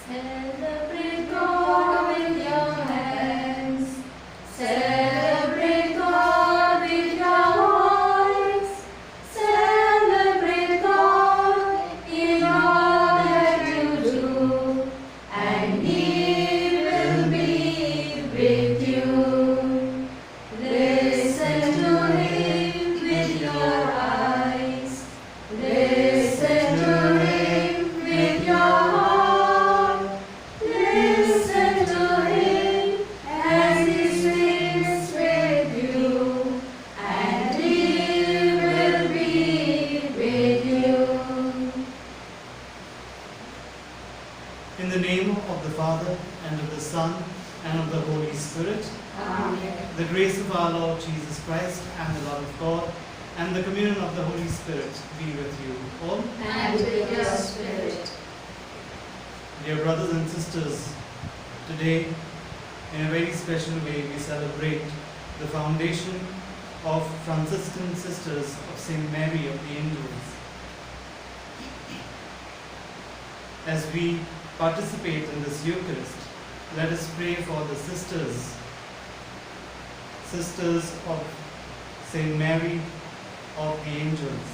Celebrate God with your hands. Celebrate God with your voice. Celebrate God in all that you do, and He will be with you. Listen to Him with your eyes. Listen to Him with your heart. Listen to Him as He sings with you, and He will be with you. In the name of the Father, and of the Son, and of the Holy Spirit, Amen. the grace of our Lord Jesus Christ, and the love of God, and the communion of the Holy Spirit be with you all. And with your spirit. Dear brothers and sisters, today, in a very special way, we celebrate the foundation of Franciscan Sisters of St. Mary of the Angels. As we participate in this Eucharist, let us pray for the sisters of St. Mary of the Angels.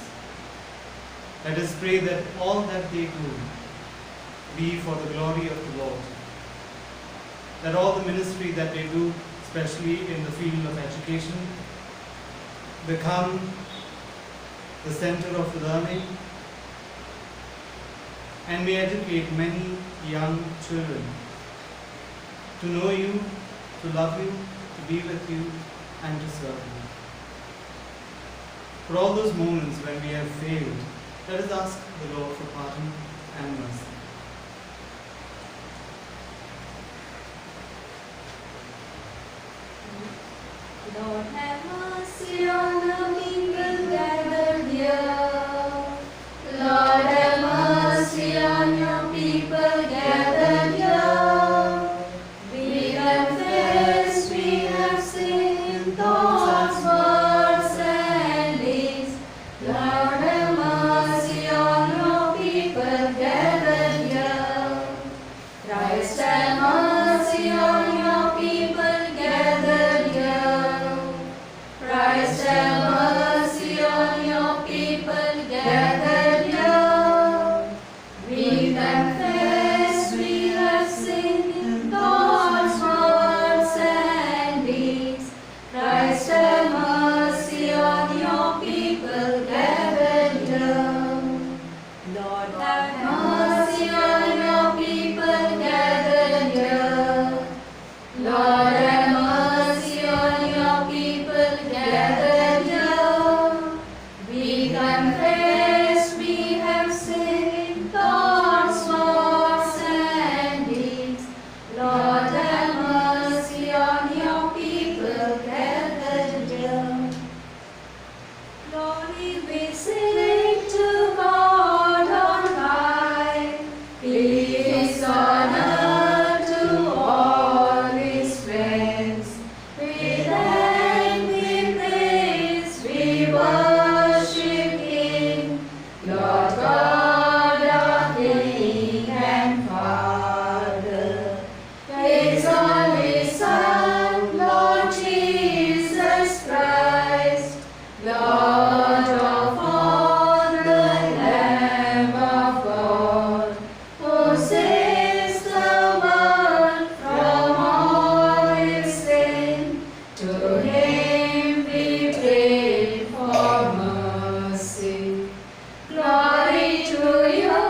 Let us pray that all that they do be for the glory of the Lord. That all the ministry that they do, especially in the field of education, become the center of learning and may educate many young children to know you, to love you, to be with you, and to serve you. For all those moments when we have failed, let us ask the Lord for pardon and mercy. Lord, have mercy on the people gathered here. Lord, have mercy on your people gathered here. We confess we have sinned in thoughts, words, and deeds. Lord, have mercy on your people gathered here. Christ, have mercy on your people gathered here. Christ, have mercy on your people gathered here. We confess we have sinned in thoughts, words, and deeds. Christ, have mercy on your people gathered here. Lord, have mercy on your people gathered here. Lord, have mercy on your people gathered here. We confess we have sinned in thoughts, words, and deeds. Lord, have mercy on your people gathered here. Glory be sing to God on high. Peace on earth to all His friends. We thank, we praise, we worship Him. Lord God, our King and Father. His only Son, Lord Jesus Christ, Lord of all, the Lamb of God, who saves the world from all its sin. To Him we pray for mercy. Glory to you,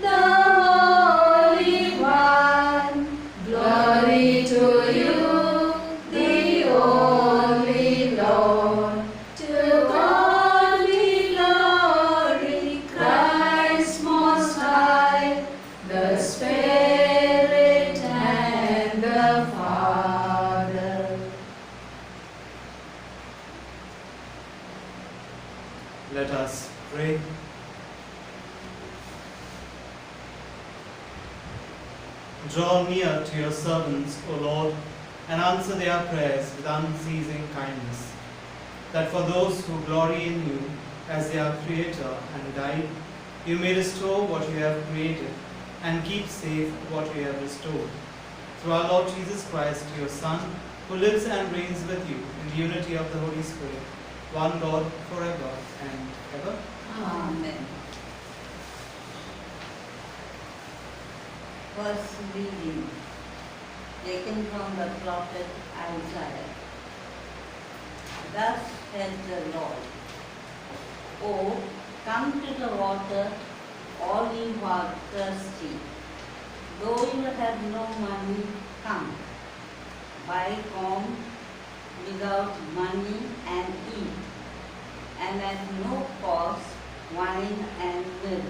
the Holy One. Glory to you, the only Lord. To God be glory, Christ most high, the Spirit and the Father. Let us pray. Draw near to your servants, O Lord, and answer their prayers with unceasing kindness, that for those who glory in you as their Creator and Guide, you may restore what you have created, and keep safe what you have restored. Through our Lord Jesus Christ, your Son, who lives and reigns with you in the unity of the Holy Spirit, one God, forever and ever. Amen. First reading taken from the prophet Isaiah. Thus said the Lord, "Oh, come to the water, all you who are thirsty. Though you have no money, come. Buy corn without money and eat, and at no cost wine and milk.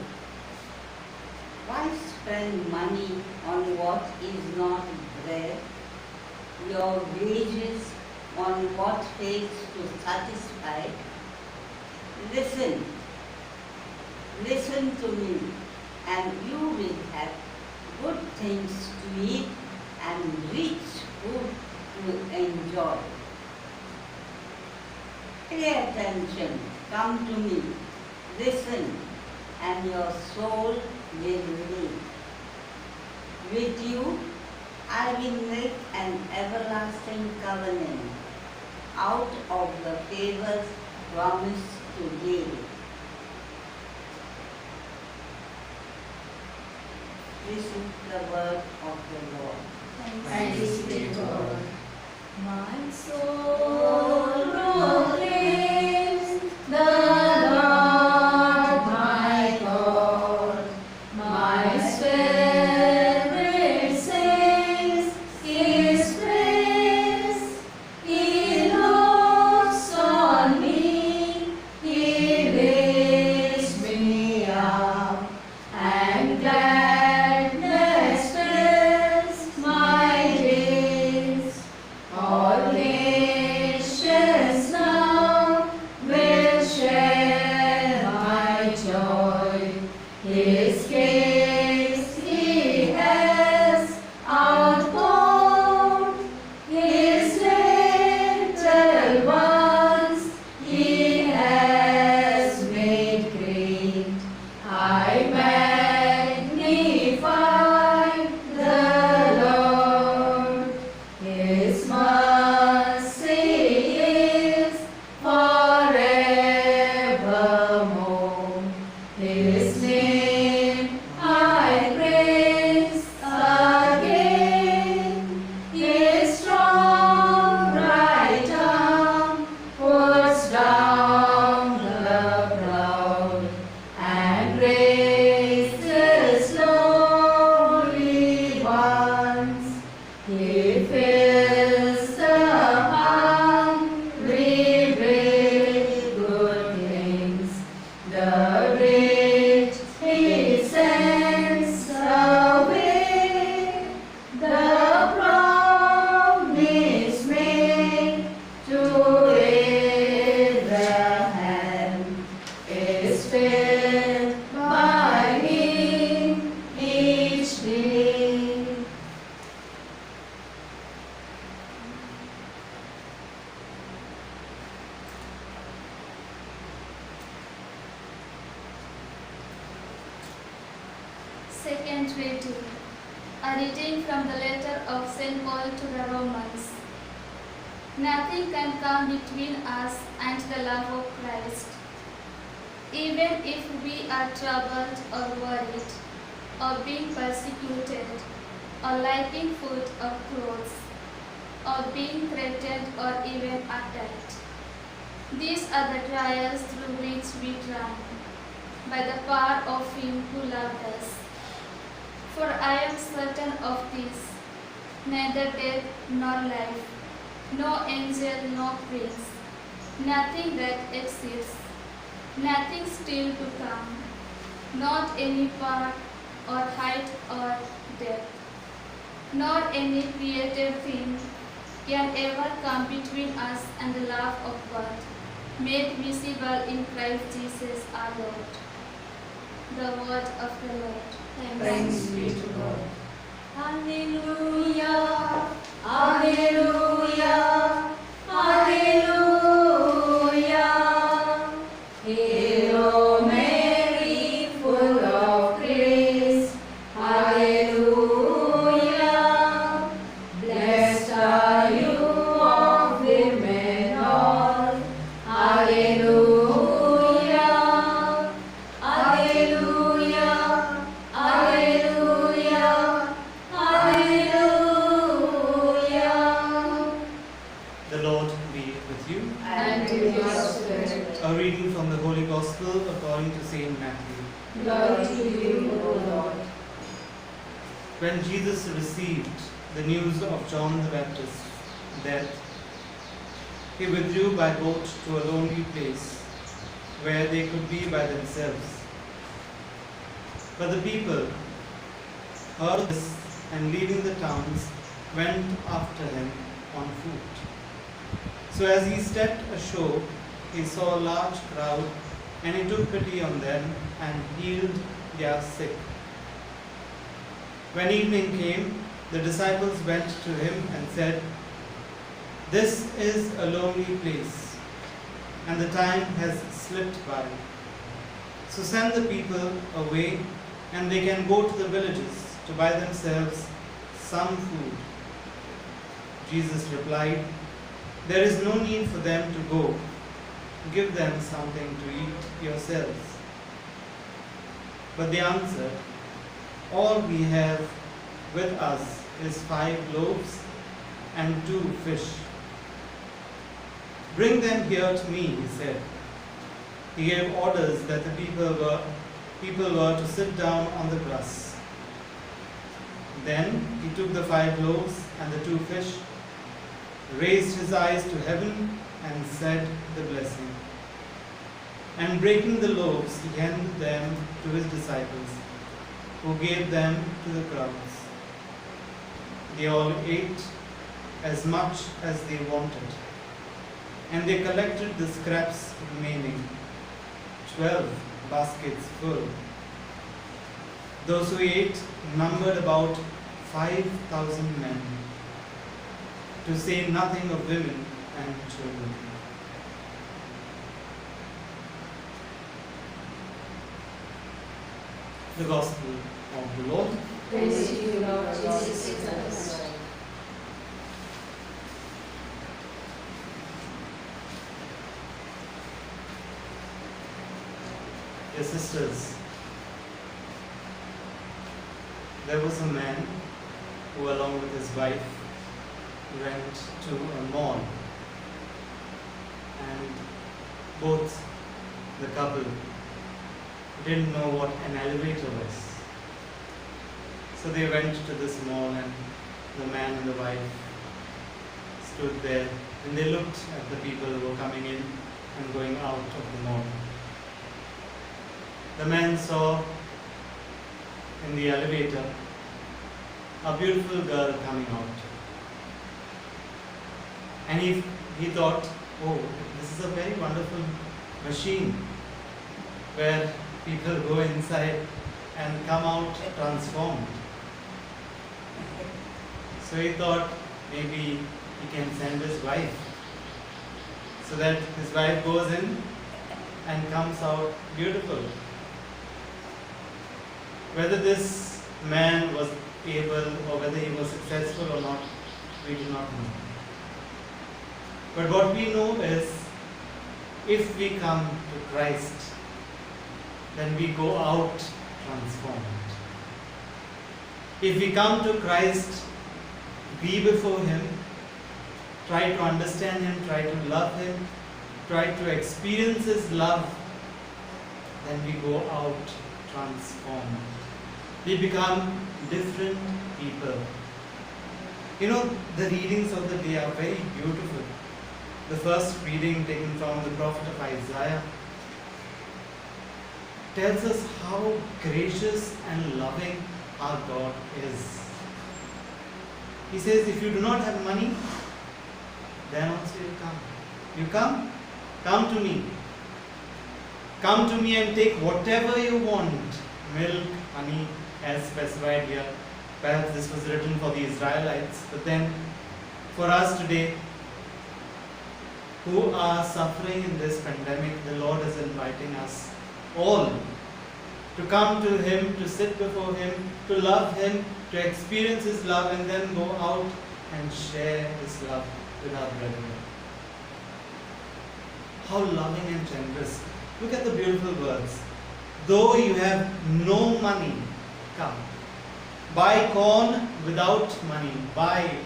Why spend money on what is not bread, your wages on what fails to satisfy? Listen to me, and you will have good things to eat and rich food to enjoy. Pay attention, come to me, listen, and your soul will live. With you, I will make an everlasting covenant out of the favors promised to David." This is the word of the Lord. Thanks be to God. My soul proclaims the Lord my God. My spirit sings His praise. He looks on me, He lifts me up, and gladness fills my days. All nations now will share my joy. His gates He has outpoured, His little ones He has made great. I magnify the Lord. His mercy is forevermore. His name I praise again. His strong right arm puts down the proud and raises lowly ones. He fills the hungry with good things. The rich He sends away. The promise made to Abraham is filled by Him each day. Second reading. A reading from the letter of St. Paul to the Romans. Nothing can come between us and the love of Christ. Even if we are troubled or worried, or being persecuted, or lacking food or clothes, or being threatened or even attacked. These are the trials through which we run, by the power of Him who loved us. For I am certain of this, neither death nor life, no angel nor prince, nothing that exists, nothing still to come, not any power or height or depth, nor any created thing can ever come between us and the love of God, made visible in Christ Jesus our Lord. The word of the Lord. Thanks be to God. Hallelujah. Alleluia, Alleluia. Hail, O Mary, full of grace, Holy Gospel according to Saint Matthew. Glory to you, O Lord. When Jesus received the news of John the Baptist's death, he withdrew by boat to a lonely place where they could be by themselves. But the people heard this, and leaving the towns, went after him on foot. So as he stepped ashore, he saw a large crowd, and he took pity on them and healed their sick. When evening came, the disciples went to him and said, "This is a lonely place, and the time has slipped by. So send the people away, and they can go to the villages to buy themselves some food." Jesus replied, "There is no need for them to go. Give them something to eat yourselves." But they answered, "All we have with us is 5 loaves and 2 fish." "Bring them here to me," he said. He gave orders that the people were to sit down on the grass. Then he took the 5 loaves and the 2 fish, raised his eyes to heaven, and said the blessing. And breaking the loaves, he handed them to his disciples, who gave them to the crowds. They all ate as much as they wanted, and they collected the scraps remaining, 12 baskets full. Those who ate numbered about 5,000 men, to say nothing of women and children. The Gospel of the Lord. Praise to you, Lord Jesus Christ. Dear sisters, there was a man who, along with his wife, went to a mall, and both the couple didn't know what an elevator was. So they went to this mall, and the man and the wife stood there, and they looked at the people who were coming in and going out of the mall. The man saw in the elevator a beautiful girl coming out. And he thought, "Oh, this is a very wonderful machine where people go inside and come out transformed." So he thought maybe he can send his wife, so that his wife goes in and comes out beautiful. Whether this man was able, or whether he was successful or not, we do not know. But what we know is, if we come to Christ, then we go out transformed. If we come to Christ, be before Him, try to understand Him, try to love Him, try to experience His love, then we go out transformed. We become different people. You know, the readings of the day are very beautiful. The first reading, taken from the prophet of Isaiah, tells us how gracious and loving our God is. He says, if you do not have money, then also you come. You come? Come to me. Come to me and take whatever you want. Milk, honey, as specified here. Perhaps this was written for the Israelites, but then for us today, who are suffering in this pandemic, the Lord is inviting us all to come to Him, to sit before Him, to love Him, to experience His love, and then go out and share His love with our brethren. How loving and generous. Look at the beautiful words. Though you have no money, come. Buy corn without money. Buy.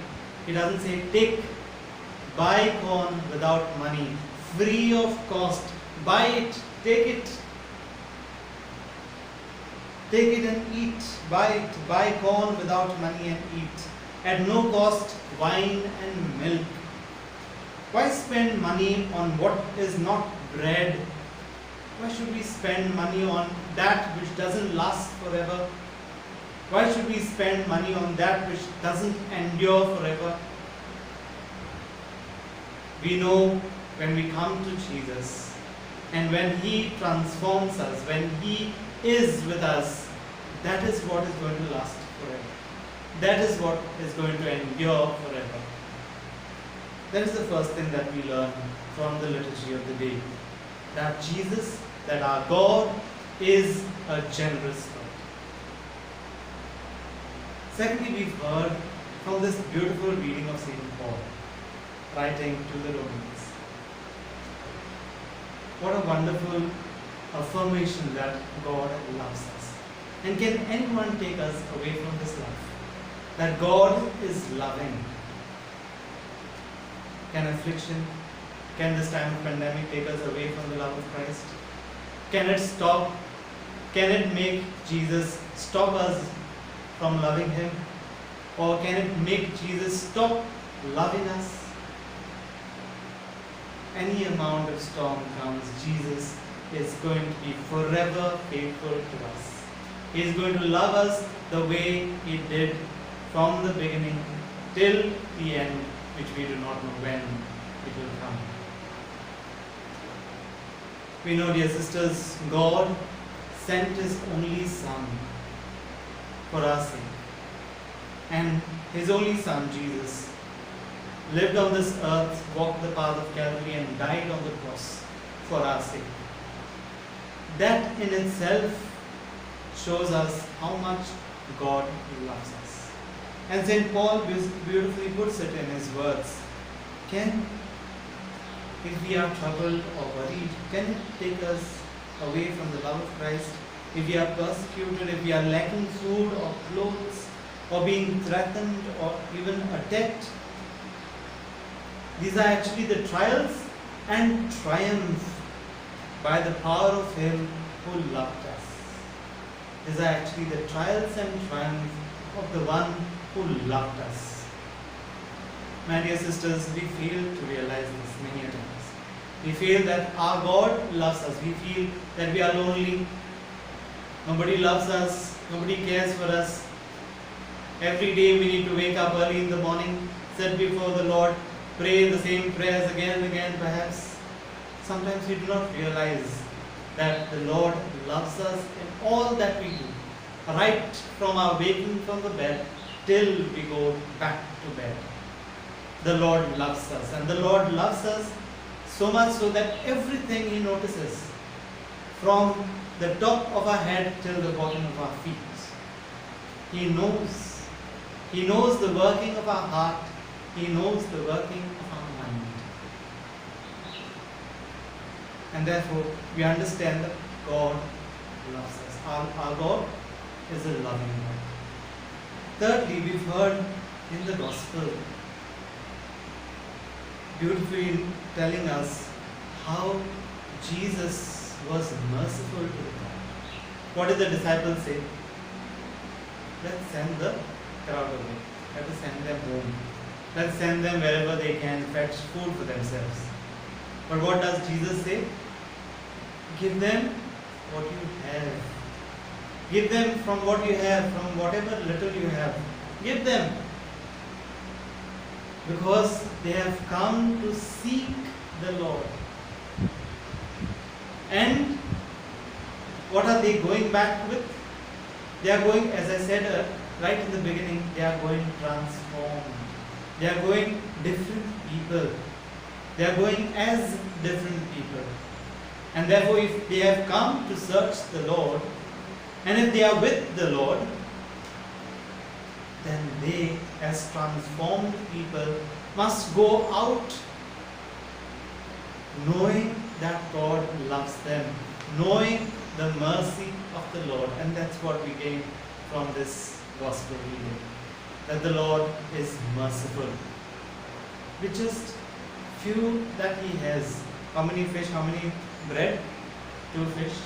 It doesn't say take. Buy corn without money. Free of cost. Buy it take it. Take it and eat. Buy it. Buy corn without money and eat. At no cost, wine and milk. Why spend money on what is not bread? Why should we spend money on that which doesn't last forever? Why should we spend money on that which doesn't endure forever? We know when we come to Jesus and when He transforms us, when He is with us, that is what is going to last forever. That is what is going to endure forever. That is the first thing that we learn from the liturgy of the day. That Jesus, that our God is a generous God. Secondly, we've heard from this beautiful reading of St. Paul, writing to the Romans. What a wonderful affirmation that God loves us. And can anyone take us away from this love? That God is loving. Can affliction, can this time of pandemic take us away from the love of Christ? Can it stop? Can it make Jesus stop us from loving Him? Or can it make Jesus stop loving us? Any amount of storm comes, Jesus is going to be forever faithful to us. He is going to love us the way He did from the beginning till the end, which we do not know when it will come. We know, dear sisters, God sent His only Son for our sake. And His only Son, Jesus, lived on this earth, walked the path of Calvary and died on the cross for our sake. That in itself shows us how much God loves us. And St. Paul beautifully puts it in his words. If we are troubled or worried, can it take us away from the love of Christ? If we are persecuted, if we are lacking food or clothes, or being threatened or even attacked, these are actually the trials and triumph by the power of Him who loved us. These are actually the trials and triumph of the one who loved us. My dear sisters, we fail to realize this many a times. We feel that our God loves us. We feel that we are lonely. Nobody loves us. Nobody cares for us. Every day we need to wake up early in the morning, sit before the Lord, pray the same prayers again and again perhaps. Sometimes we do not realize that the Lord loves us in all that we do. Right from our waking from the bed till we go back to bed. The Lord loves us, and the Lord loves us so much so that everything He notices, from the top of our head till the bottom of our feet. He knows. He knows the working of our heart. He knows the working of our mind. And therefore, we understand that God loves us. Our God is a loving God. Thirdly, we've heard in the Gospel, beautifully telling us how Jesus was merciful to the crowd. What did the disciples say? Let's send the crowd away. Let us send them home. Let's send them wherever they can fetch food for themselves. But what does Jesus say? Give them what you have. Give them from what you have, from whatever little you have. Give them. Because they have come to seek the Lord. And what are they going back with? They are going, as I said right in the beginning, they are going transformed. They are going different people. They are going as different people. And therefore, if they have come to search the Lord, and if they are with the Lord, then they, as transformed people, must go out knowing that God loves them, knowing the mercy of the Lord. And that's what we gain from this Gospel reading, that the Lord is merciful. With just few that He has, how many fish, how many bread? 2 fish.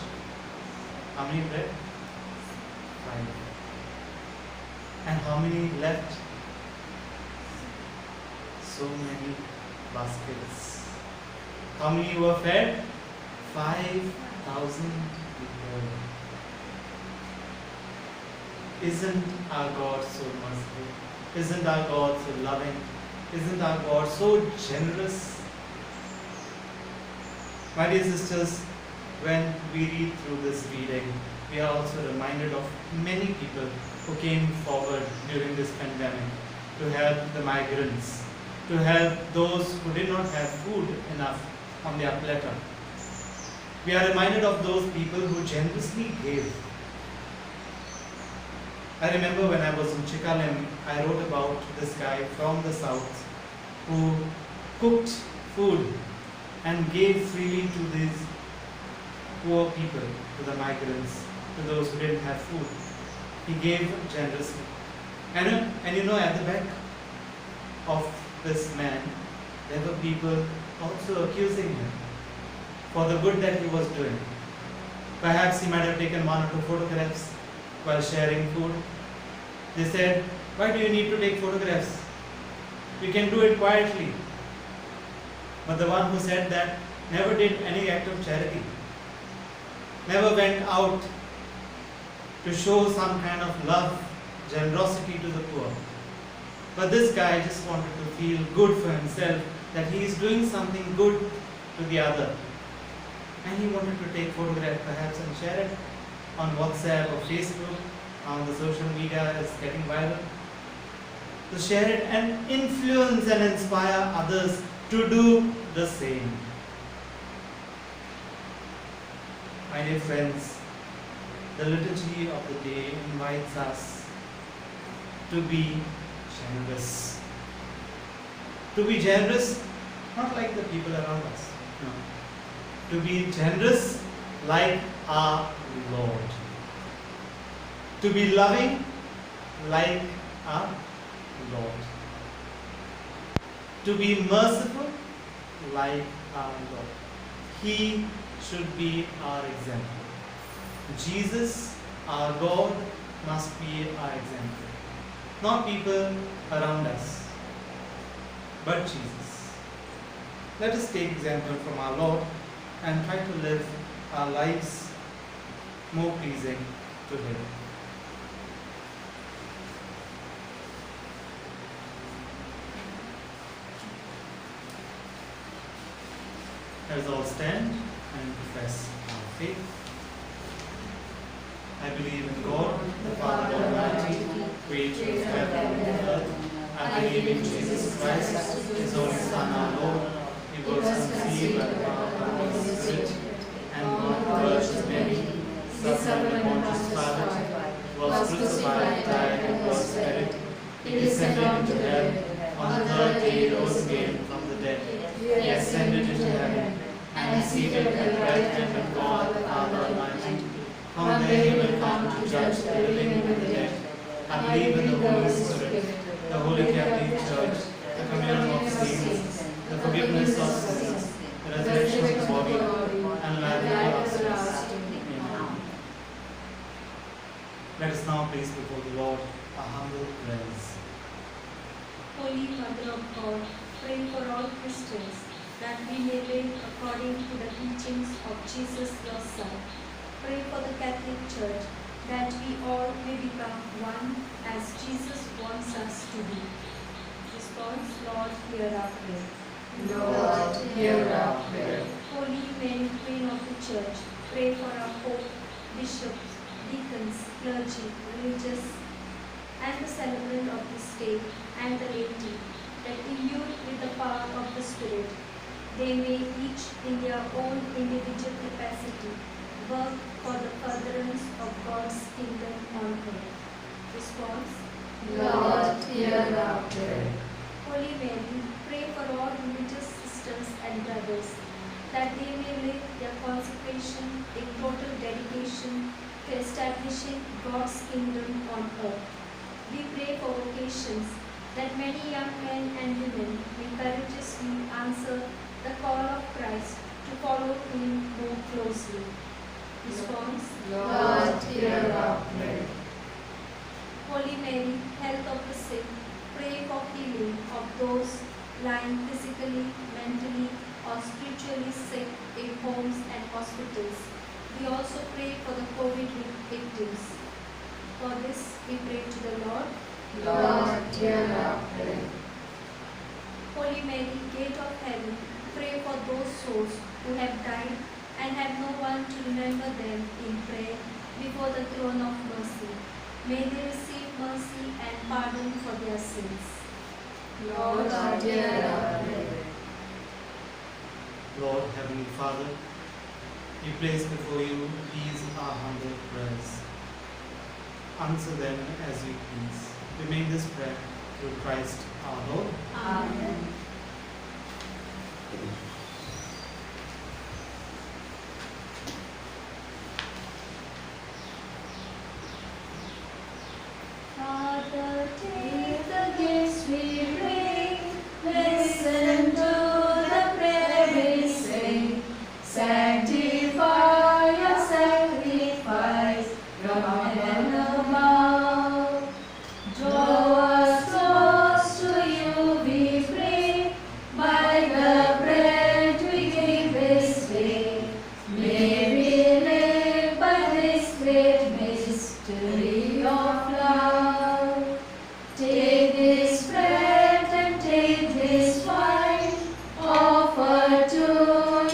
How many bread? 5. And how many left? So many baskets. How many were fed? 5,000 people. Isn't our God so merciful? Isn't our God so loving? Isn't our God so generous? My dear sisters, when we read through this reading, we are also reminded of many people who came forward during this pandemic to help the migrants, to help those who did not have food enough on their platter. We are reminded of those people who generously gave. I remember when I was in Chikalim, I wrote about this guy from the south who cooked food and gave freely to these poor people, to the migrants, to those who didn't have food. He gave generously. And at the back of this man, there were people also accusing him for the good that he was doing. Perhaps he might have taken 1 or 2 photographs while sharing food. They said, why do you need to take photographs? You can do it quietly. But the one who said that never did any act of charity, never went out to show some kind of love, generosity to the poor. But this guy just wanted to feel good for himself, that he is doing something good to the other. And he wanted to take photograph perhaps and share it on WhatsApp or Facebook, on the social media is getting viral. To share it and influence and inspire others to do the same. My dear friends, the liturgy of the day invites us to be generous. To be generous, not like the people around us. No. To be generous like our Lord. To be loving like our Lord. To be merciful like our Lord. He should be our example. Jesus, our God, must be our example. Not people around us, but Jesus. Let us take example from our Lord and try to live our lives more pleasing to Him. Let us all stand and profess our faith. I believe in God, the Father Almighty, creator of heaven and earth. I believe in Jesus Christ, His only Son, our Lord. He was conceived by the power of the Holy Spirit, and born of the Virgin Mary, suffered under Pontius Pilate, was crucified, died, and was buried. He descended into hell. On the third day he rose again from the dead. He ascended into heaven, and is seated at the right hand of God, the Father Almighty. From there he will come to judge the living and the dead. I believe in the Holy Spirit, the Holy Catholic Church, the communion of saints, the forgiveness of sins, the resurrection of the body, and life everlasting. Amen. Let us now place before the Lord a humble praise. Holy Mother of God, pray for all Christians, that we may live according to the teachings of Jesus your Son. Pray for the Catholic Church, that we all may become one as Jesus wants us to be. Response, Lord, hear our prayer. Lord, hear our prayer. Holy Mary, Queen of the Church, pray for our Pope, bishops, deacons, clergy, religious, and the celebrant of the state and the laity, that imbued with the power of the Spirit, they may each in their own individual capacity work for the furtherance of God's kingdom on earth. Response, Lord, hear our prayer. Holy Mary, pray for all religious sisters and brothers, that they may live their consecration in total dedication to establishing God's kingdom on earth. We pray for vocations, that many young men and women may courageously answer the call of Christ to follow Him more closely. Response. Lord, hear our prayer. Holy Mary, health of the sick, pray for healing of those lying physically, mentally, or spiritually sick in homes and hospitals. We also pray for the COVID victims. For this, we pray to the Lord. Lord, hear our prayer. Holy Mary, gate of heaven, pray for those souls who have died and have no one to remember them in prayer before the throne of mercy. May they receive mercy and pardon for their sins. Lord, hear our prayer. Lord, Heavenly Father, we place before you these our humble prayers. Answer them as you please. We make this prayer through Christ our Lord. Amen. Father, take the gifts we bring. Listen to the prayer we sing. Sanctify your sacrifice from heaven above. Draw us close to you, we pray, by the bread we give this day. May we live by this great mystery of love. Take this bread and take this wine, offer to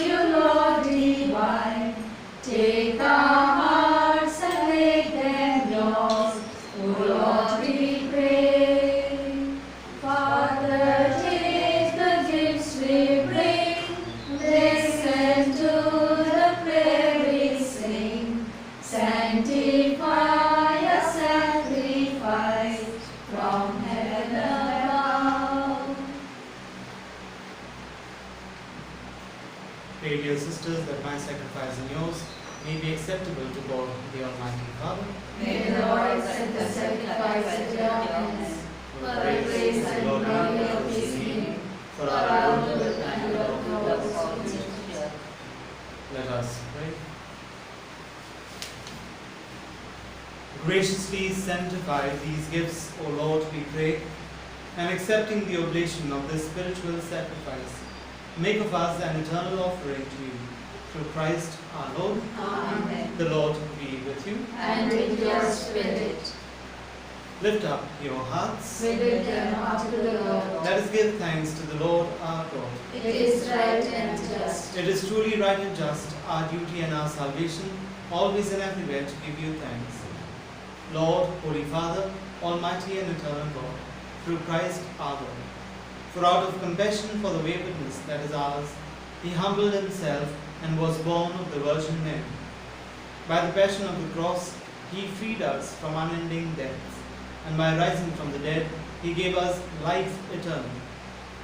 you, Lord divine. Take our hearts and make them yours, O Lord, we pray. Father, take the gifts we bring. Listen to the prayer we sing. Sanctify a sacrifice from heaven above. Pray, dear sisters, that my sacrifice and yours may be acceptable to God, the Almighty Father. May the Lord accept the sacrifice at your hands, for the praise and glory of his name, for our good and of all nature. Let us pray. Graciously sanctify these gifts, O Lord, we pray, and accepting the oblation of this spiritual sacrifice, make of us an eternal offering to you, through Christ our Lord. Amen. The Lord be with you. And with your spirit, Lift up your hearts. we lift them up to the Lord. Let us give thanks to the Lord our God. It is right and just. It is truly right and just, our duty and our salvation, always and everywhere to give you thanks. Lord, Holy Father, Almighty and eternal God, through Christ our Lord. For out of compassion for the waywardness that is ours, he humbled himself and was born of the Virgin Mary. By the passion of the cross, he freed us from unending death, and by rising from the dead, he gave us life eternal.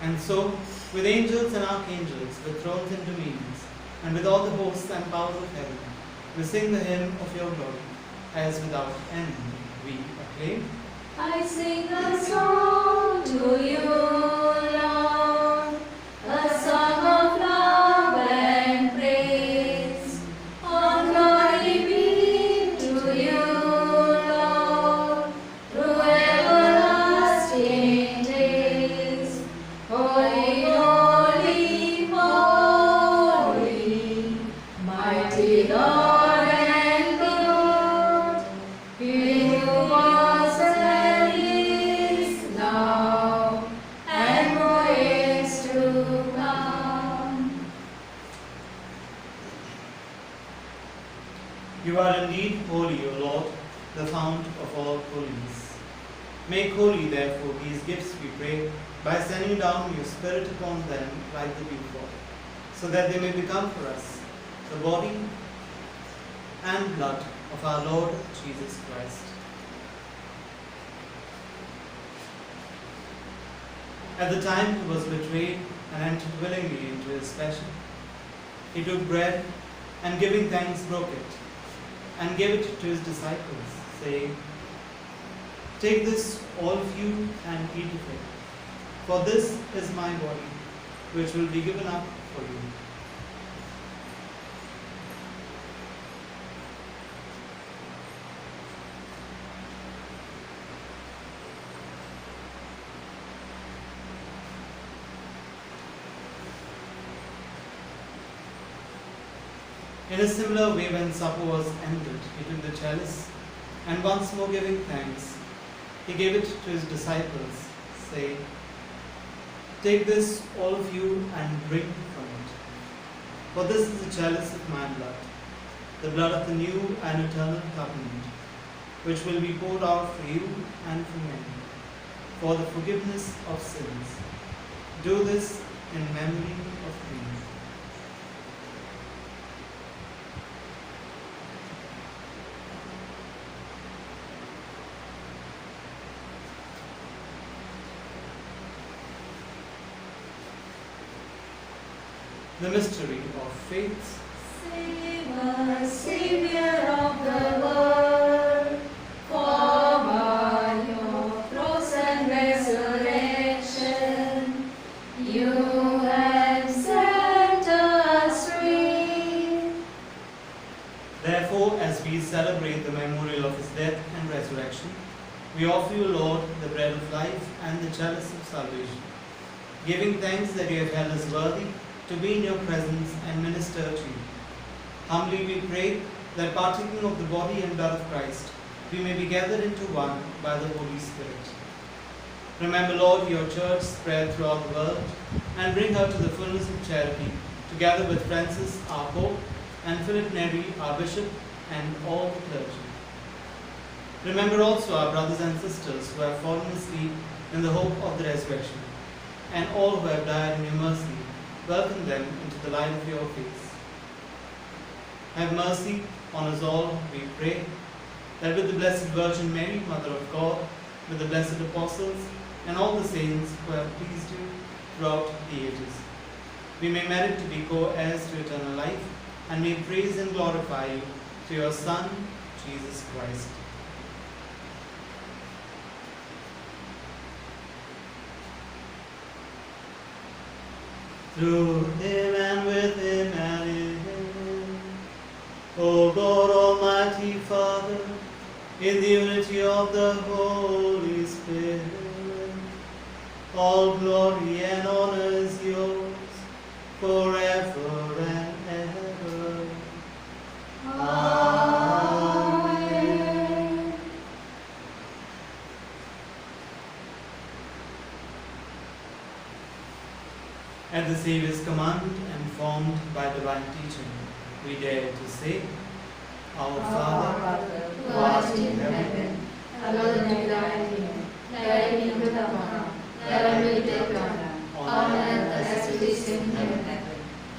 And so, with angels and archangels, with thrones and dominions, and with all the hosts and powers of heaven, we sing the hymn of your glory, as without end we acclaim. I sing a song to you, Lord, a song of love and praise. All glory be to you, Lord, through everlasting days. Holy, holy, holy, mighty Lord and God, he who was and is now and who is to come. You are indeed holy, O Lord, the fount of all holiness. Make holy, therefore, these gifts, we pray, by sending down your Spirit upon them like the dewfall, so that they may become for us the body and blood of our Lord Jesus Christ. At the time he was betrayed and entered willingly into his passion, he took bread and giving thanks broke it and gave it to his disciples, saying, "Take this, all of you, and eat of it, for this is my body, which will be given up for you." In a similar way, when supper was ended, he took the chalice, and once more giving thanks, he gave it to his disciples, saying, "Take this, all of you, and drink from it. For this is the chalice of my blood, the blood of the new and eternal covenant, which will be poured out for you and for many, for the forgiveness of sins. Do this in memory of me." The mystery of faith. Save us, Savior of the world, for by your cross and resurrection, you have set us free. Therefore, as we celebrate the memorial of his death and resurrection, we offer you, Lord, the bread of life and the chalice of salvation, giving thanks that you have held us worthy to be in your presence and minister to you. Humbly we pray that partaking of the body and blood of Christ, we may be gathered into one by the Holy Spirit. Remember, Lord, your church spread throughout the world, and bring her to the fullness of charity, together with Francis, our Pope, and Philip Neri, our Bishop, and all the clergy. Remember also our brothers and sisters who have fallen asleep in the hope of the resurrection, and all who have died in your mercy. Welcome them into the light of your face. Have mercy on us all, we pray, that with the Blessed Virgin Mary, Mother of God, with the blessed apostles, and all the saints who have pleased you throughout the ages, we may merit to be co-heirs to eternal life, and may praise and glorify you through your Son, Jesus Christ. Through him and with him and in him, O God, Almighty Father, in the unity of the Holy Spirit, all glory and honor is yours forever and ever. Amen. At the Saviour's command and formed by divine teaching, we dare to say, Our Father, who art in heaven, hallowed be thy name. Thy kingdom come, thy will be done, on earth as it is in heaven.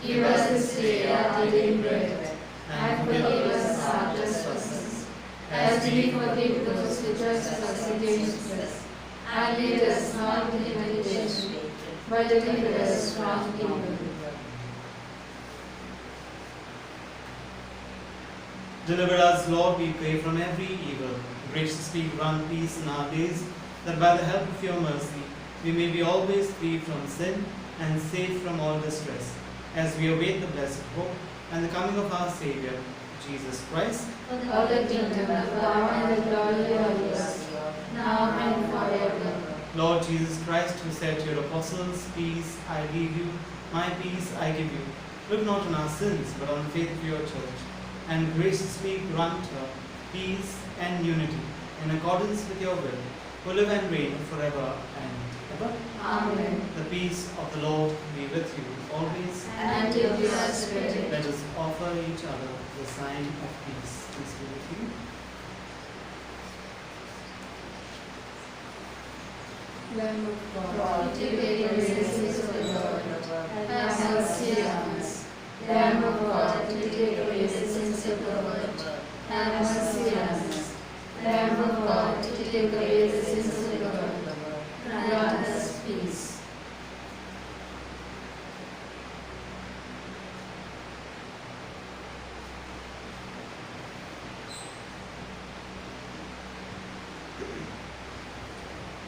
Give us this day our daily bread, and forgive us our trespasses, as we forgive those who trespass against us. And lead us not into temptation, but deliver us from evil. Deliver us, Lord, we pray, from every evil. Graciously grant peace in our days, that by the help of your mercy we may be always free from sin and safe from all distress, as we await the blessed hope and the coming of our Saviour, Jesus Christ. For the kingdom, the power, and the glory are yours, now and forever. Lord Jesus Christ, who said to your apostles, Peace I leave you, my peace I give you, look not on our sins, but on the faith of your church, and graciously grant her peace and unity in accordance with your will, who live and reign forever and ever. Amen. The peace of the Lord be with you always. And with your spirit. Let us offer each other the sign of peace. Peace be with you. Lamb of God, you take away the sins of the world, have mercy on us. Lamb of God, you take away the sins of the world, have mercy on us. Lamb of God, you take away the sins of the world, grant us peace.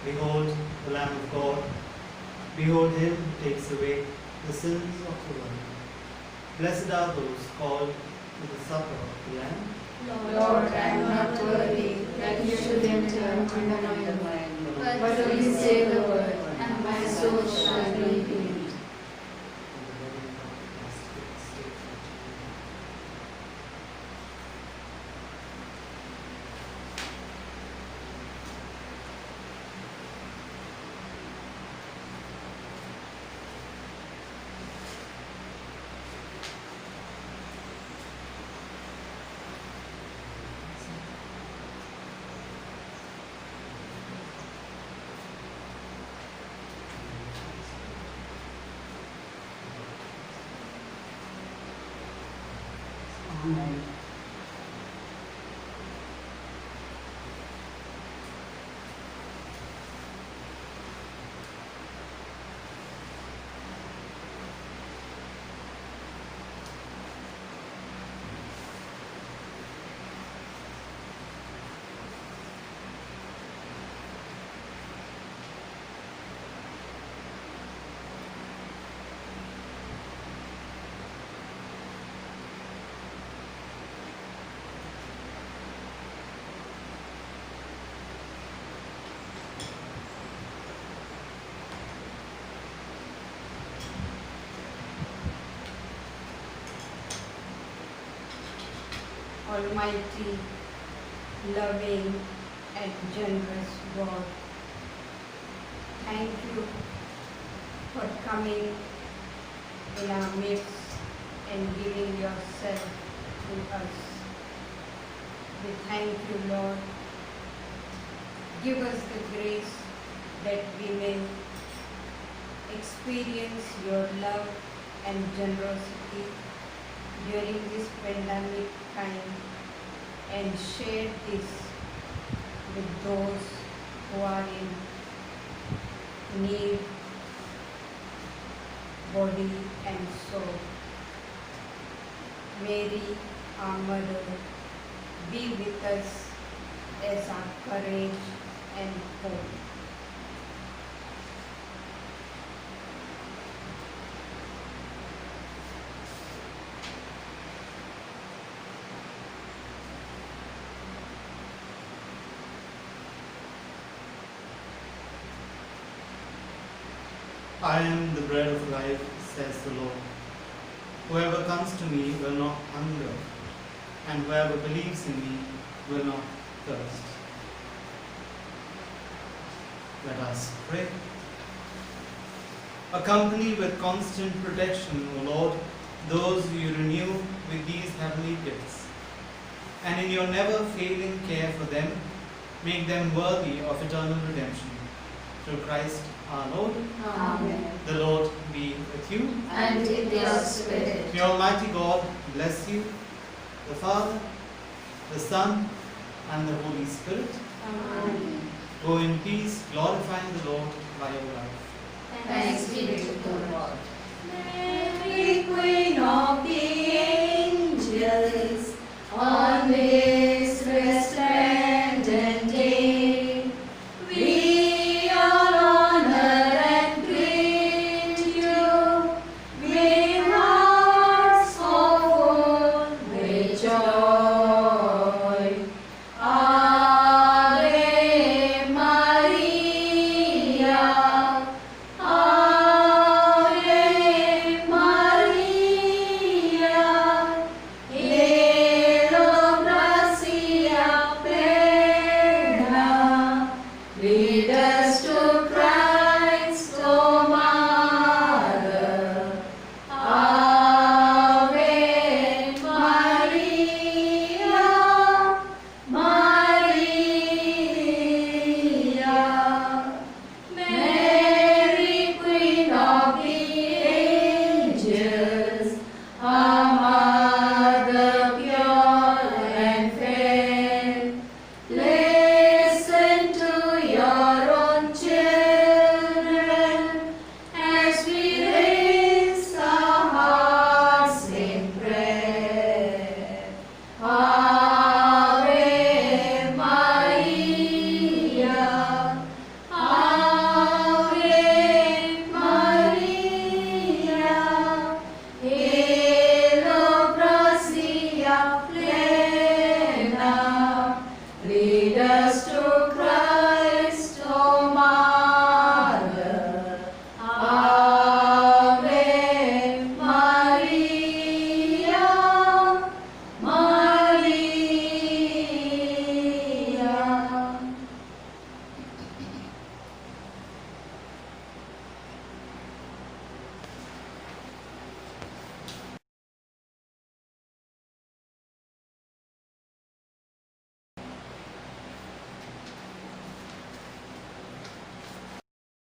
Behold the Lamb of God. Behold him who takes away the sins of the world. Blessed are those called to the supper of the Lamb. Lord, I am not worthy that you should enter into my mind, but only say the word, and my soul shall be healed. Amen. Almighty, loving and generous God, thank you for coming in our midst and giving yourself to us. We thank you, Lord. Give us the grace that we may experience your love and generosity during this pandemic time and share this with those who are in need, body and soul. Mary, our mother, be with us as our courage and hope. I am the bread of life, says the Lord. Whoever comes to me will not hunger, and whoever believes in me will not thirst. Let us pray. Accompany with constant protection, O Lord, those you renew with these heavenly gifts, and in your never failing care for them, make them worthy of eternal redemption. Through Christ our Lord. Amen. The Lord be with you. And with your spirit. May Almighty God bless you, the Father, the Son, and the Holy Spirit. Amen. Go in peace, glorifying the Lord by your life. Thanks be to the Lord. Mary, Queen of the Angels, On the